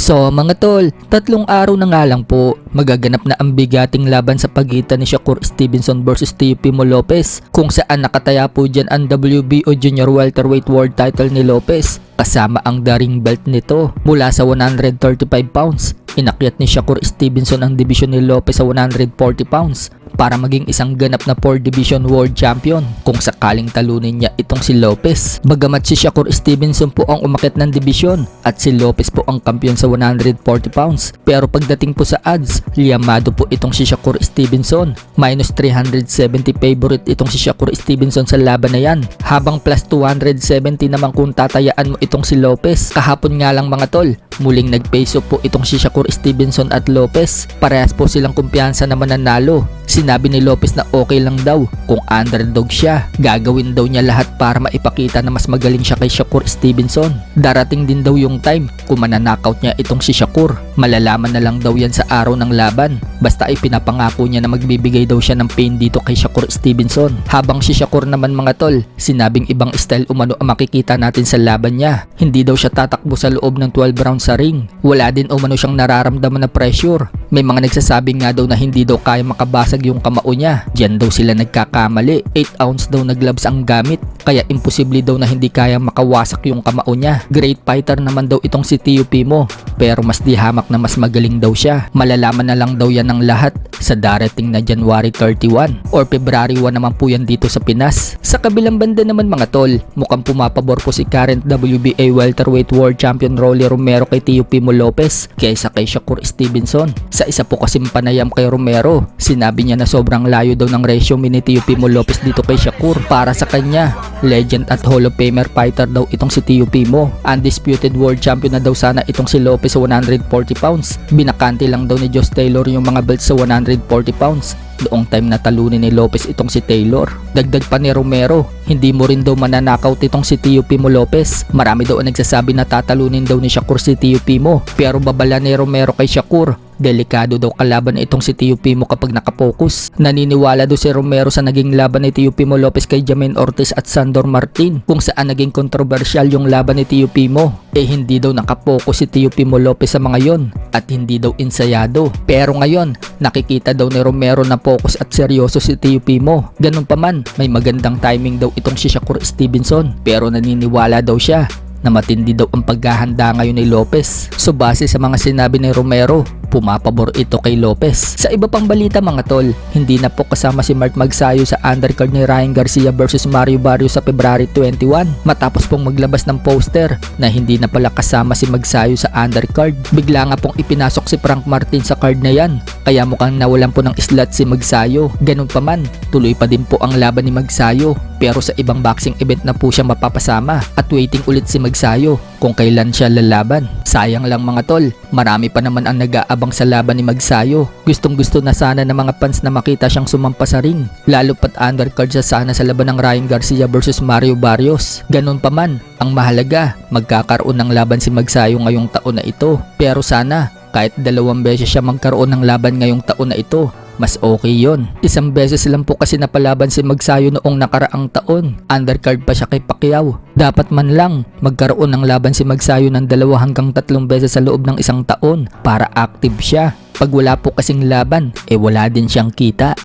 So mga tol, 3 araw na nga lang po, magaganap na ang bigating laban sa pagitan ni Shakur Stevenson versus Teofimo Lopez, kung saan nakataya po dyan ang WBO Junior Welterweight World Title ni Lopez, kasama ang daring belt nito mula sa 135 pounds. Inakyat ni Shakur Stevenson ang division ni Lopez sa 140 pounds para maging isang ganap na 4 Division World Champion kung sakaling talunin niya itong si Lopez. Bagamat si Shakur Stevenson po ang umakyat ng division at si Lopez po ang kampiyon sa 140 pounds, pero pagdating po sa odds, liyamado po itong si Shakur Stevenson. Minus 370 favorite itong si Shakur Stevenson sa laban na yan, habang plus 270 naman kung tatayaan mo itong si Lopez. Kahapon nga lang mga tol, muling nag-face off po itong si Shakur Stevenson at Lopez. Parehas po silang kumpiyansa na mananalo. Sinabi ni Lopez na okay lang daw kung underdog siya. Gagawin daw niya lahat para maipakita na mas magaling siya kay Shakur Stevenson. Darating din daw yung time kung mananakaut niya itong si Shakur. Malalaman na lang daw yan sa araw ng laban. Basta ay pinapangako niya na magbibigay daw siya ng pain dito kay Shakur Stevenson. Habang si Shakur naman mga tol, sinabing ibang style umano ang makikita natin sa laban niya. Hindi daw siya tatakbo sa loob ng 12 rounds sa ring. Wala din umano siyang nararamdaman na pressure. May mga nagsasabi nga daw na hindi daw kaya makabasag yung kamao niya. Diyan daw sila nagkakamali. 8 ounce daw na gloves ang gamit, kaya imposible daw na hindi kaya makawasak yung kamao niya. Great fighter naman daw itong si Teofimo, pero mas di hamak na mas magaling daw siya. Malalaman na lang daw yan ng lahat sa darating na January 31 or February 1 naman po yan dito sa Pinas. Sa kabilang banda naman mga tol, mukhang pumapabor po si current WBA Welterweight World Champion Rolly Romero kay Teofimo Lopez kaysa kay Shakur Stevenson. Sa isa po kasing panayam kay Romero, sinabi niya na sobrang layo daw ng resume ni Teofimo Lopez dito kay Shakur. Para sa kanya, legend at Hall of Famer fighter daw itong si Teofimo. Undisputed world champion na daw sana itong si Lopez sa 140 pounds. Binakante lang daw ni Josh Taylor yung mga belts sa 140 pounds noong time na talunin ni Lopez itong si Taylor. Dagdag pa ni Romero, hindi mo rin daw mananakaut itong si Teofimo Lopez. Marami daw ang nagsasabi na tatalunin daw ni Shakur si Teofimo, pero babala ni Romero kay Shakur. Delikado daw kalaban itong si Teofimo kapag nakapokus. Naniniwala daw si Romero sa naging laban ni Teofimo Lopez kay Jamaine Ortiz at Sandor Martin, kung saan naging kontrobersyal yung laban ni Teofimo. Hindi daw nakapokus si Teofimo Lopez sa mga yon at hindi daw ensayado. Pero ngayon, nakikita daw ni Romero na focus at seryoso si Teofimo. Ganun pa man, may magandang timing daw itong si Shakur Stevenson, pero naniniwala daw siya na matindi daw ang paghahanda ngayon ni Lopez. So base sa mga sinabi ni Romero, pumapabor ito kay Lopez. Sa iba pang balita mga tol, hindi na po kasama si Mark Magsayo sa undercard ni Ryan Garcia versus Mario Barrios sa February 21 matapos pong maglabas ng poster na hindi na pala kasama si Magsayo sa undercard. Bigla nga pong ipinasok si Frank Martin sa card na yan, kaya mukhang nawalan po ng slot si Magsayo. Ganun pa man, tuloy pa din po ang laban ni Magsayo, pero sa ibang boxing event na po siya mapapasama at waiting ulit si Magsayo kung kailan siya lalaban. Sayang lang mga tol, marami pa naman ang nag-aabang sa laban ni Magsayo. Gustong gusto na sana ng mga fans na makita siyang sumampa sa ring, lalo pat undercard siya sana sa laban ng Ryan Garcia versus Mario Barrios. Ganun pa man, ang mahalaga, magkakaroon ng laban si Magsayo ngayong taon na ito. Pero sana, kahit 2 beses siya magkaroon ng laban ngayong taon na ito, mas okay yon. 1 beses lang po kasi napalaban si Magsayo noong nakaraang taon. Undercard pa siya kay Pacquiao. Dapat man lang magkaroon ng laban si Magsayo ng 2 hanggang 3 beses sa loob ng 1 taon para active siya. Pag wala po kasing laban, wala din siyang kita.